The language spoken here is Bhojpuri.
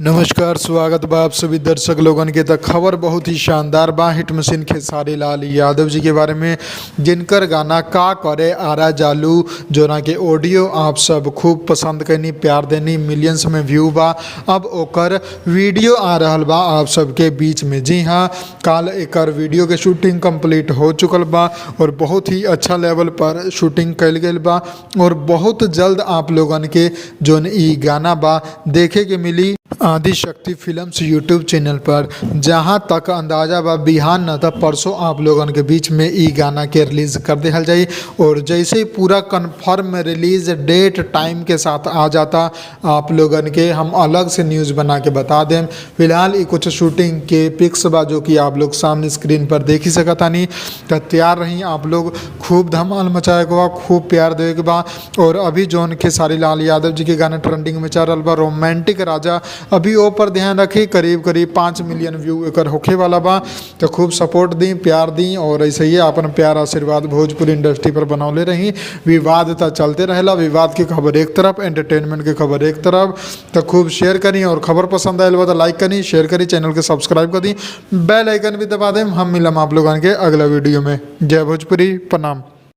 नमस्कार, स्वागत बा आप सभी दर्शक लोगन के। त खबर बहुत ही शानदार बा। हिट मशीन खेसारी लाल यादव जी के बारे में, जिनकर गाना का करे आरा जालू जोना के ऑडियो आप सब खूब पसंद करनी, प्यार देनी, मिलियंस में व्यू बा। अब ओकर वीडियो आ रहल बा आप सबके बीच में। जी हाँ, काल एकर वीडियो के शूटिंग कंप्लीट हो चुकल बा और बहुत ही अच्छा लेवल पर शूटिंग कल गई बा और बहुत जल्द आप लोगन के जोन ई गाना बा देखे के मिली आदि शक्ति फिल्म्स यूट्यूब चैनल पर। जहां तक अंदाजा बा बिहान न तब परसों आप लोगन के बीच में ई गाना के रिलीज कर दिया जाई और जैसे ही पूरा कन्फर्म रिलीज डेट टाइम के साथ आ जाता आप लोगन के हम अलग से न्यूज़ बना के बता दें। फिलहाल ये कुछ शूटिंग के पिक्स बा जो कि आप लोग सामने स्क्रीन पर देख ही सकता नहीं। तो तैयार रही आप लोग, खूब धमाल मचाए के बा, खूब प्यार दे के बा। और अभी जौन खेसारी लाल यादव जी के गाने ट्रेंडिंग में चल रहा बा रोमांटिक राजा, अभी ओ पर ध्यान रखी। करीब 5 मिलियन व्यू एकर होखे वाला बा। तो खूब सपोर्ट दी, प्यार दी और ऐसे ही अपन प्यार आशीर्वाद भोजपुरी इंडस्ट्री पर बनौले रही। विवाद तो चलते रहेला, विवाद की खबर एक तरफ, एंटरटेनमेंट की खबर एक तरफ। तो खूब शेयर करी और खबर पसंद आयल बा तो लाइक करी, शेयर करी, चैनल के सब्सक्राइब कर दी, बेल आइकन भी दबा दें। हम मिलम आप लोगन के अगला वीडियो में। जय भोजपुरी, प्रणाम।